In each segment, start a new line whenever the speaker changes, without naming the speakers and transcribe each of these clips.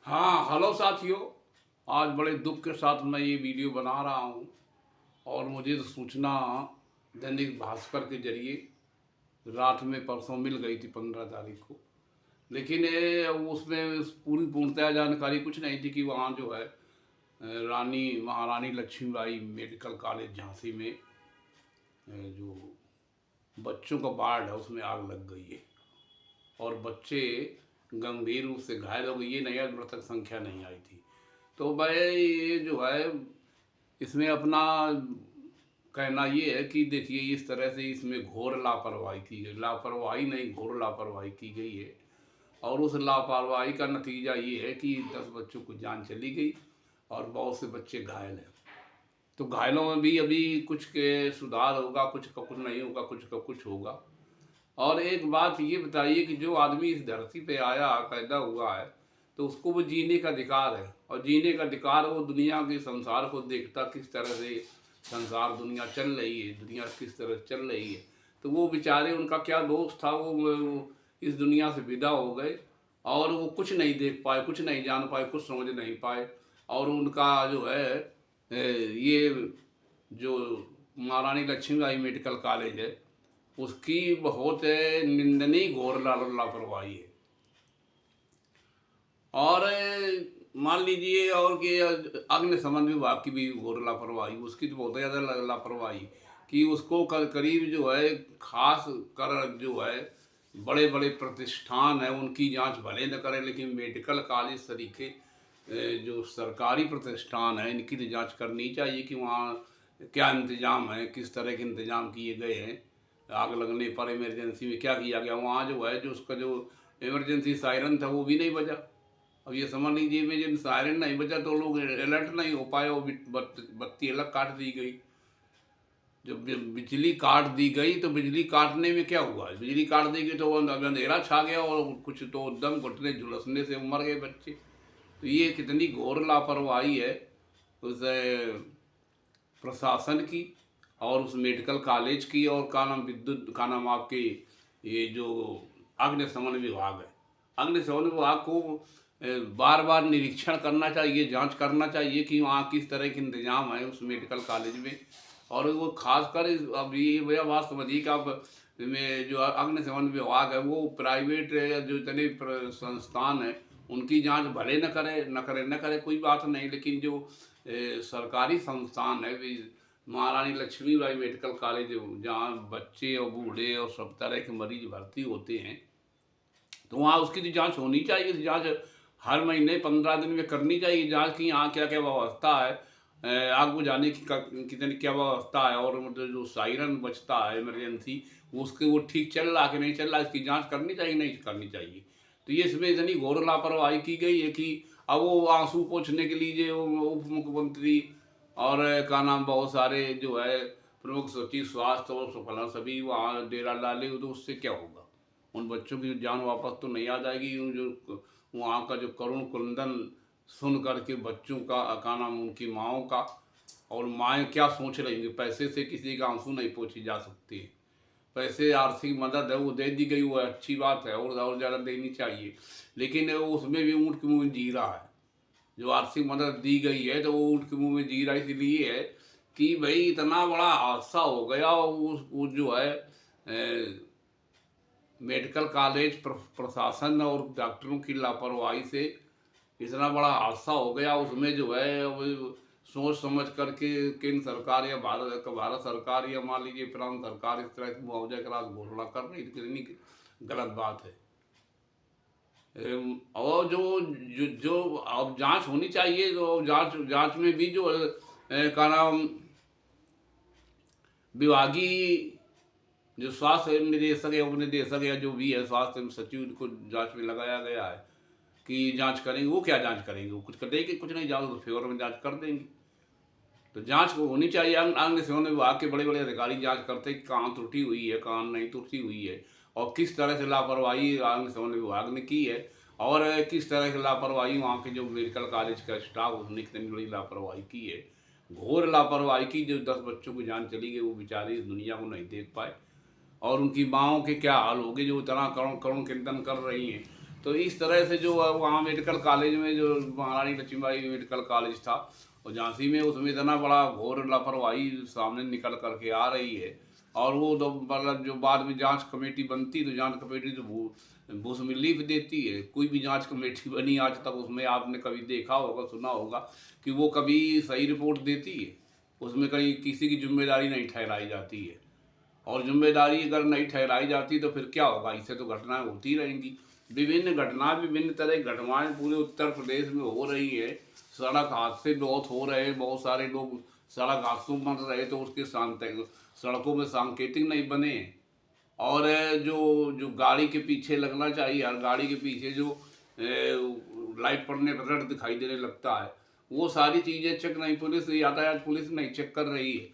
हाँ, हेलो साथियों। आज बड़े दुख के साथ मैं ये वीडियो बना रहा हूँ और मुझे तो सूचना दैनिक भास्कर के जरिए रात में परसों मिल गई थी 15 तारीख को। लेकिन उसमें पूरी पूर्णतः जानकारी कुछ नहीं थी कि वहाँ जो है रानी महारानी लक्ष्मीबाई मेडिकल कॉलेज झांसी में जो बच्चों का वार्ड है उसमें आग लग गई है और बच्चे गंभीर रूप से घायल हो गए। ये नहीं, मृतक संख्या नहीं आई थी। तो भाई ये जो है इसमें अपना कहना ये है कि देखिए इस तरह से इसमें घोर लापरवाही की गई, लापरवाही नहीं घोर लापरवाही की गई है। और उस लापरवाही का नतीजा ये है कि 10 बच्चों को जान चली गई और बहुत से बच्चे घायल हैं। तो घायलों में भी अभी कुछ के सुधार होगा, कुछ का कुछ नहीं होगा, कुछ का कुछ होगा। और एक बात ये बताइए कि जो आदमी इस धरती पे आया पैदा हुआ है तो उसको वो जीने का अधिकार है, और जीने का अधिकार वो दुनिया के संसार को देखता किस तरह से संसार दुनिया चल रही है, दुनिया किस तरह चल रही है। तो वो बेचारे, उनका क्या दोष था, वो इस दुनिया से विदा हो गए और वो कुछ नहीं देख पाए, कुछ नहीं जान पाए, कुछ समझ नहीं पाए। और उनका जो है ये जो महारानी लक्ष्मीबाई मेडिकल कॉलेज है उसकी बहुत निंदनीय घोर लापरवाही है। और मान लीजिए और कि अग्निशमन विभाग की भी घोर लापरवाही, उसकी तो बहुत ज़्यादा लापरवाही कि उसको करीब जो है खास कर जो है बड़े बड़े प्रतिष्ठान है उनकी जांच भले न करें, लेकिन मेडिकल कॉलेज तरीके जो सरकारी प्रतिष्ठान है इनकी तो जांच करनी चाहिए कि वहाँ क्या इंतज़ाम है, किस तरह के इंतज़ाम किए गए हैं। आग लगने पर इमरजेंसी में क्या किया गया, वहाँ जो है जो उसका जो इमरजेंसी सायरन था वो भी नहीं बजा। अब ये समझ लीजिए में जब सायरन नहीं बजा तो लोग अलर्ट नहीं हो पाए और बत्ती अलग काट दी गई। जब बिजली काट दी गई तो बिजली काटने में क्या हुआ, बिजली काट दी गई तो अंधेरा छा गया और कुछ तो दम घुटने झुलसने से मर गए बच्चे। तो ये कितनी घोर लापरवाही है उस प्रशासन की और उस मेडिकल कॉलेज की, और का नाम विद्युत का नाम आपके ये जो अग्निशमन विभाग है, अग्निशमन विभाग को बार बार निरीक्षण करना चाहिए, जांच करना चाहिए कि वहाँ किस तरह के इंतजाम है उस मेडिकल कॉलेज में। और वो खासकर अब ये भैया बात समझिए कि आप में जो अग्निशमन विभाग है वो प्राइवेट जो इतने संस्थान है उनकी जांच भले न करे कोई बात नहीं, लेकिन जो सरकारी संस्थान है महारानी लक्ष्मीबाई मेडिकल कॉलेज जहाँ बच्चे और बूढ़े और सब तरह के मरीज भर्ती होते हैं तो वहाँ उसकी तो जांच होनी चाहिए। जांच हर महीने 15 दिन में करनी चाहिए जांच की यहाँ क्या क्या व्यवस्था है, आग बुझाने की कितनी क्या व्यवस्था है, और मतलब जो सायरन बचता है इमरजेंसी उसके वो ठीक चल रहा कि नहीं चल रहा, इसकी जांच करनी चाहिए नहीं करनी चाहिए। तो ये इसमें इतनी घोर लापरवाही की गई है कि अब वो आंसू पोंछने के लिए जो उप मुख्यमंत्री और का नाम बहुत सारे जो है प्रमुख सचिव स्वास्थ्य और फलाना सभी वहाँ डेरा डाले तो उससे क्या होगा, उन बच्चों की जान वापस तो नहीं आ जाएगी। उन जो वहाँ का जो करुण क्रंदन सुन करके बच्चों का नाम उनकी माओं का, और माएँ क्या सोच रही होंगी, पैसे से किसी का आंसू नहीं पोंछी जा सकती है। पैसे आर्थिक मदद है वो दे दी गई, वो अच्छी बात है और ज़्यादा देनी चाहिए, लेकिन वो उसमें भी ऊँट के मुँह में जी रहा है। जो आर्थिक मदद दी गई है तो वो ऊँट के मुँह में जी रहा इसलिए है कि भाई इतना बड़ा हादसा हो गया, वो जो है मेडिकल कॉलेज प्रशासन और डॉक्टरों की लापरवाही से इतना बड़ा हादसा हो गया। उसमें जो है वो सोच समझ करके केंद्र सरकार या भारत सरकार या मान लीजिए प्रांत सरकार इस तरह की मुआवजा के साथ घोषणा कर रही है, कितनी गलत बात है। और जो अब जांच होनी चाहिए, तो जांच में भी जो का नाम विभागीय जो स्वास्थ्य निदेशक या उपनिदेशक या जो भी है स्वास्थ्य सचिव को जांच में लगाया गया है कि जांच करेंगे। वो क्या जांच करेंगे, वो कुछ कर देंगे, कुछ नहीं, जाओ तो फेवर में जांच कर देंगे। तो जांच को होनी चाहिए। अग्निशमन विभाग के बड़े बड़े अधिकारी जांच करते हैं कि कहाँ त्रुटि हुई है, कहाँ नहीं त्रुटि हुई है, और किस तरह से लापरवाही अग्निशमन विभाग ने की है, और किस तरह की लापरवाही वहाँ के जो मेडिकल कॉलेज का स्टाफ उसने कितनी बड़ी लापरवाही की है, घोर लापरवाही की। जो 10 बच्चों की जान चली गई वो बेचारे इस दुनिया को नहीं देख पाए, और उनकी माँओं के क्या हाल हो गए जो इतना करुण करुण कीर्तन कर रही हैं। तो इस तरह से जो वहाँ मेडिकल कॉलेज में जो महारानी लक्ष्मीबाई मेडिकल कॉलेज था और झांसी में, उसमें इतना बड़ा घोर लापरवाही सामने निकल करके आ रही है। और वो तो मतलब जो बाद में जांच कमेटी बनती, तो जांच कमेटी तो घूस में लीप देती है। कोई भी जांच कमेटी बनी आज तक, उसमें आपने कभी देखा होगा, सुना होगा कि वो कभी सही रिपोर्ट देती है? उसमें कहीं किसी की जिम्मेदारी नहीं ठहराई जाती है। और जिम्मेदारी अगर नहीं ठहराई जाती तो फिर क्या होगा? इससे तो घटनाएं होती रहेंगी। विभिन्न घटनाएं, विभिन्न तरह की घटनाएं पूरे उत्तर प्रदेश में हो रही है। सड़क हादसे बहुत हो रहे हैं, बहुत सारे लोग सड़क हादसों में मर रहे, तो उसके सड़कों में सांकेतिक नहीं बने। और जो जो गाड़ी के पीछे लगना चाहिए, हर गाड़ी के पीछे जो लाइट पड़ने पर रेड दिखाई देने लगता है, वो सारी चीज़ें चेक नहीं, पुलिस, यातायात पुलिस नहीं चेक कर रही है।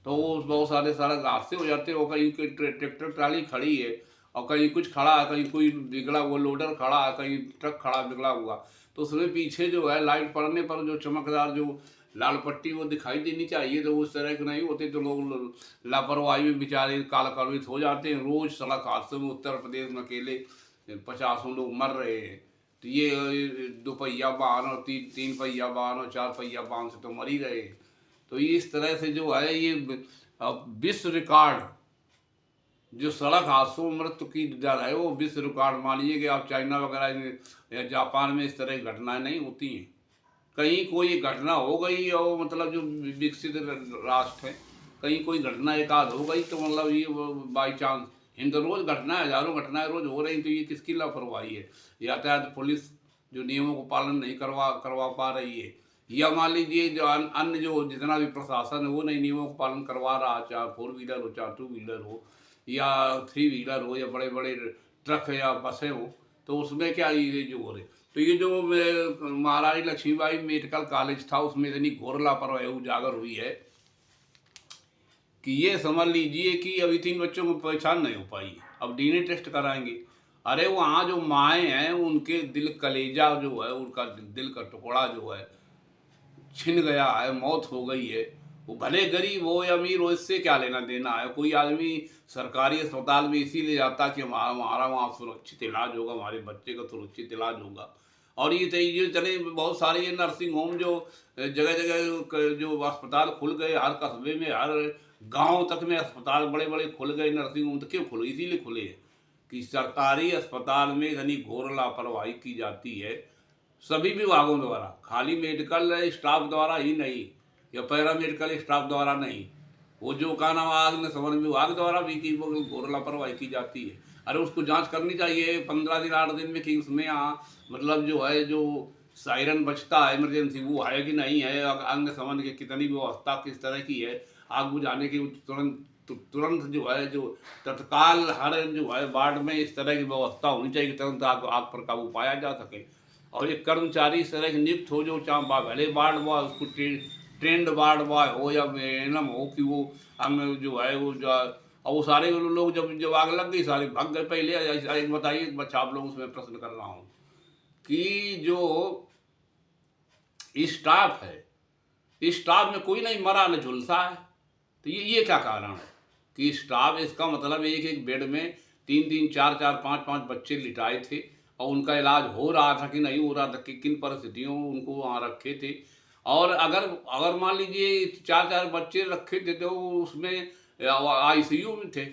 तो वो बहुत सारे सड़क हादसे हो जाते हैं। और कहीं ट्रैक्टर ट्राली खड़ी है और कहीं कुछ खड़ा है, कहीं कोई बिगड़ा हुआ लोडर खड़ा है, कहीं ट्रक खड़ा बिगड़ा हुआ, तो उसमें पीछे जो है लाइट पड़ने पर जो चमकदार जो लाल पट्टी वो दिखाई देनी चाहिए, तो उस तरह के नहीं होते, तो लोग लापरवाही में बेचारे कालकलवित हो जाते हैं। रोज़ सड़क हादसों में उत्तर प्रदेश में अकेले 50 लोग मर रहे हैं। तो ये दोपहिया वाहन और तीन पहिया वाहन और 4 पहिया वाहन से तो मर ही रहे हैं। तो इस तरह से जो है ये विश्व रिकॉर्ड जो सड़क हादसों में मृत्यु की दर है, वो विश्व रिकॉर्ड मान लीजिए कि आप चाइना वगैरह में या जापान में इस तरह की घटनाएं नहीं होती हैं। कहीं कोई घटना हो गई और मतलब जो विकसित राष्ट्र है, कहीं कोई घटना एक आध हो गई, तो मतलब ये बाई चांस, इन तो रोज़ घटनाएं, हजारों घटनाएं रोज हो रही, तो ये किसकी लापरवाही है? यातायात पुलिस जो नियमों को पालन नहीं करवा पा रही है, या मान लीजिए जो अन्य जो जितना भी प्रशासन है वो नहीं नियमों को पालन करवा रहा, चाहे 4 व्हीलर हो, चाहे 2 व्हीलर हो, या 3 व्हीलर हो, या बड़े बड़े ट्रक है या बसें हो, तो उसमें क्या ये जो हो रहे। तो ये जो महारानी लक्ष्मीबाई मेडिकल कॉलेज था, उसमें इतनी घोर लापरवाही उजागर हुई है कि ये समझ लीजिए कि अभी 3 बच्चों को पहचान नहीं हो पाई। अब डीएनए टेस्ट कराएंगे। अरे वहाँ जो माएँ हैं, उनके दिल कलेजा जो है, उनका दिल का टुकड़ा जो है छिन गया है, मौत हो गई है। वो भले गरीब हो या अमीर हो, इससे क्या लेना देना है? कोई आदमी सरकारी अस्पताल में इसीलिए जाता कि हमारा वहाँ सुरक्षित इलाज होगा, हमारे बच्चे का सुरक्षित इलाज होगा। और ये चले बहुत सारे ये नर्सिंग होम जो जगह जगह जो अस्पताल खुल गए, हर कस्बे में, हर गांव तक में अस्पताल बड़े बड़े खुल गए नर्सिंग होम। तो क्यों खुले? इसीलिए खुले हैं कि सरकारी अस्पताल में इतनी घोर लापरवाही की जाती है सभी विभागों द्वारा, खाली मेडिकल स्टाफ द्वारा ही नहीं, या पैरा मेडिकल स्टाफ द्वारा नहीं, वो जो का नाम अग्निशमन विभाग द्वारा भी की वो घोर लापरवाही की जाती है। अरे उसको जांच करनी चाहिए 15 दिन 8 दिन में कि उसमें यहाँ मतलब जो है जो सायरन बजता है इमरजेंसी, वो है कि नहीं है, अग्निशमन की कितनी व्यवस्था किस तरह की है, आग बुझाने की तुरंत जो है जो तत्काल हर जो है वार्ड में इस तरह की व्यवस्था होनी चाहिए कि तुरंत आग पर काबू पाया जा सके। और एक कर्मचारी इस तरह के नियुक्त हो जो चाहे भले वार्ड बॉय, उसको ट्रेंड वार्ड बॉय हो या एनम हो, कि वो हम जो है वो जो, और वो सारे लोग जब आग लग गई सारे भाग गए पहले। एक बताइए बच्चा, आप लोग उसमें प्रश्न कर रहा हूँ कि जो स्टाफ है, इस स्टाफ में कोई नहीं मरा न झुलसा है, तो ये क्या कारण है कि स्टाफ, इसका मतलब एक एक बेड में 3-3 4-4 5-5 बच्चे लिटाए थे और उनका इलाज हो रहा था कि नहीं हो रहा था, कि किन परिस्थितियों में उनको वहाँ रखे थे। और अगर मान लीजिए 4-4 बच्चे रखे थे तो उसमें आईसीयू में थे,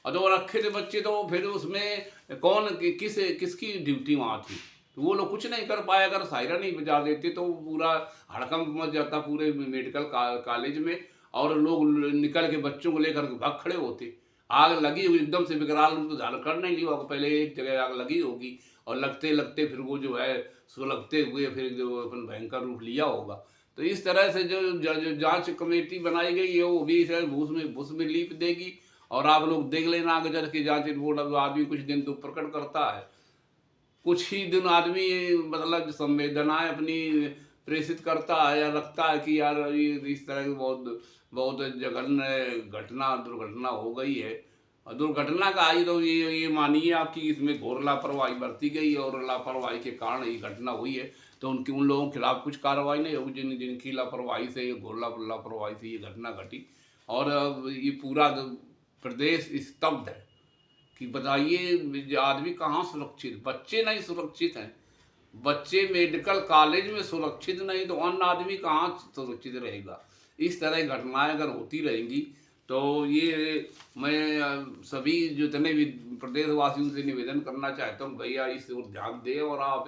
और जो रखे थे बच्चे, तो फिर उसमें कौन किसकी ड्यूटी वहाँ थी? तो वो लोग कुछ नहीं कर पाए। अगर सायरन नहीं बजा देते तो पूरा हड़कंप मच जाता पूरे मेडिकल कॉलेज में, और लोग निकल के बच्चों को लेकर भाग खड़े होते। आग लगी हुई एकदम से विकराल रूप धारण कर नहीं लिया होगा, पहले एक जगह आग लगी होगी और लगते लगते फिर वो जो है सुलगते हुए फिर जो अपन भयंकर रूप लिया होगा। तो इस तरह से जो जांच कमेटी बनाई गई है, वो भी भूस में लीप देगी। और आप लोग देख लेना आगे चल के जांच रिपोर्ट। अब आदमी कुछ दिन तो प्रकट करता है, कुछ ही दिन आदमी मतलब संवेदनाएं अपनी प्रेषित करता है या रखता है कि यार ये इस तरह की बहुत बहुत जघन्य दुर्घटना हो गई है। और दुर्घटना का आई तो ये मानिए आपकी इसमें घोर लापरवाही बरती गई, और लापरवाही के कारण ये घटना हुई है। तो उन लोगों के खिलाफ कुछ कार्रवाई नहीं होगी जिनकी लापरवाही से, ये घोर लापरवाही से ये घटना घटी। और ये पूरा प्रदेश स्तब्ध है कि बताइए आदमी कहाँ सुरक्षित, बच्चे नहीं सुरक्षित हैं, बच्चे मेडिकल कॉलेज में सुरक्षित नहीं तो अन्य आदमी कहाँ सुरक्षित रहेगा। इस तरह की घटनाएं अगर होती रहेंगी तो ये मैं सभी जितने भी प्रदेशवासियों से निवेदन करना चाहता हूँ, भैया इस ओर ध्यान दें और आप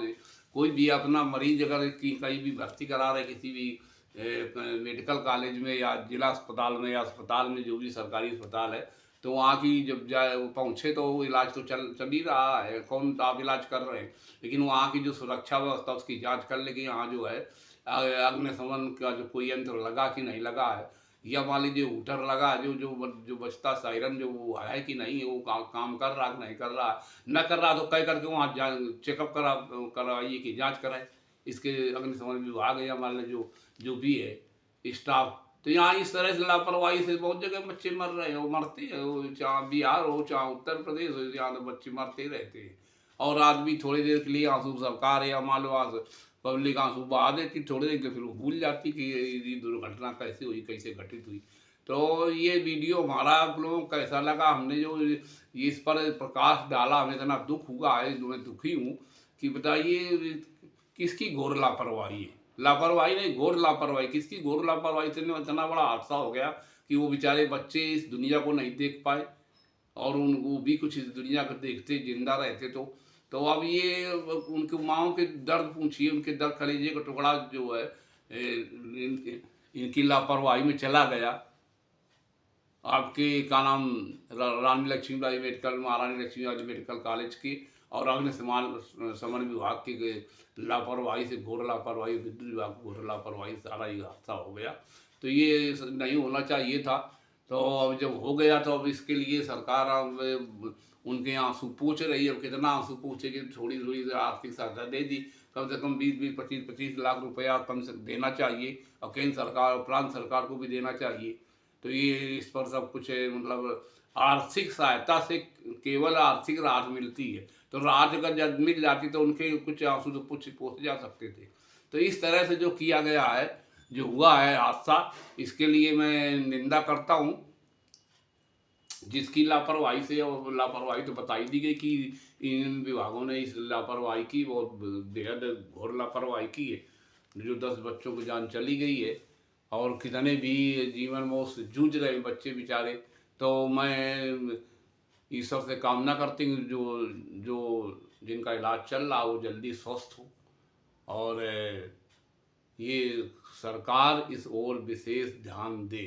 कोई भी अपना मरीज अगर कहीं भी भर्ती करा रहे किसी भी मेडिकल कॉलेज में या जिला अस्पताल में या अस्पताल में, जो भी सरकारी अस्पताल है, तो वहाँ की जब जाए वो पहुँचे तो वो इलाज तो चल ही रहा है, कौन आप इलाज कर रहे हैं, लेकिन वहाँ की जो सुरक्षा व्यवस्था उसकी जांच कर ले कि यहाँ जो है अग्निशमन का जो कोई यंत्र लगा कि नहीं लगा है, या मान लीजिए हूटर लगा है, जो बचता सायरन जो वो है कि नहीं, वो काम कर रहा कि नहीं कर रहा, न कर रहा तो कह करके वहाँ चेकअप करवाइए कि जाँच कराए इसके अग्निशमन विभाग है या मान लीजिए जो भी है स्टाफ। तो यहाँ इस तरह से लापरवाही से बहुत जगह बच्चे मर रहे हैं, वो मरते हैं, वो चाहे बिहार हो चाहे उत्तर प्रदेश हो, यहाँ तो बच्चे मरते ही रहते हैं। और आदमी थोड़ी देर के लिए आंसू सरकार या मान लो पब्लिक आंसू बहा देती, थोड़ी देर के फिर वो भूल जाती कि ये दुर्घटना कैसे हुई, कैसे घटित हुई। तो ये वीडियो हमारा आप लोगों को कैसा लगा, हमने जो इस पर प्रकाश डाला, हमें इतना दुख हुआ है, जो मैं दुखी हूँ कि बताइए किसकी घोर लापरवाही है, लापरवाही नहीं घोर लापरवाही, किसकी घोर लापरवाही से इतना बड़ा हादसा हो गया कि वो बेचारे बच्चे इस दुनिया को नहीं देख पाए और वो भी कुछ इस दुनिया को देखते जिंदा रहते तो अब ये उनकी माओं के दर्द पूछिए, उनके दर्द कलेजे का टुकड़ा जो है इनकी लापरवाही में चला गया। आपके का नाम रानी लक्ष्मीबाई मेडिकल, महारानी लक्ष्मीबाई मेडिकल कॉलेज की और अग्निशमन विभाग की लापरवाही से, घोर लापरवाही, विद्युत विभाग की घोर लापरवाही सारा ये हादसा हो गया। तो ये नहीं होना चाहिए था। तो अब जब हो गया तो अब इसके लिए सरकार अब उनके आंसू पूछ रही है। अब कितना आंसू पूछेगी, थोड़ी थोड़ी आर्थिक सहायता दे दी, कम से कम 20-20, 25-25 लाख रुपया कम से देना चाहिए और केंद्र सरकार और प्रांत सरकार को भी देना चाहिए। तो ये इस पर सब कुछ मतलब आर्थिक सहायता से केवल आर्थिक राहत मिलती है, तो राहत अगर जब मिल जाती तो उनके कुछ आंसू तो पूछे जा सकते थे। तो इस तरह से जो किया गया है, जो हुआ है हादसा, इसके लिए मैं निंदा करता हूँ। जिसकी लापरवाही से, और लापरवाही तो बताई दी गई कि इन विभागों ने इस लापरवाही की, बहुत बेहद घोर लापरवाही की है, जो 10 बच्चों की जान चली गई है और कितने भी जीवन मौत से जूझ रहे बच्चे बेचारे। तो मैं ईश्वर से कामना करती हूँ जो जिनका इलाज चल रहा हो जल्दी स्वस्थ हो, और ये सरकार इस ओर विशेष ध्यान दे।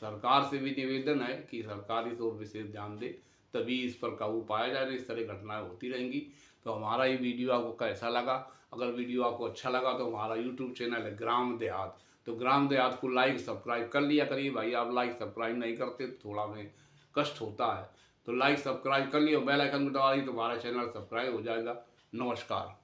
सरकार से भी निवेदन है कि सरकार इस ओर विशेष ध्यान दे, तभी इस पर काबू पाया जाए। इस तरह घटनाएं होती रहेंगी। तो हमारा ये वीडियो आपको कैसा लगा? अगर वीडियो आपको अच्छा लगा तो हमारा यूट्यूब चैनल है ग्राम देहात, तो ग्राम देहात को लाइक सब्सक्राइब कर लिया करिए भाई। आप लाइक सब्सक्राइब नहीं करते तो थोड़ा में कष्ट होता है, तो लाइक सब्सक्राइब कर लिया, बेल आइकन को दबा दी तो हमारा चैनल सब्सक्राइब हो जाएगा। नमस्कार।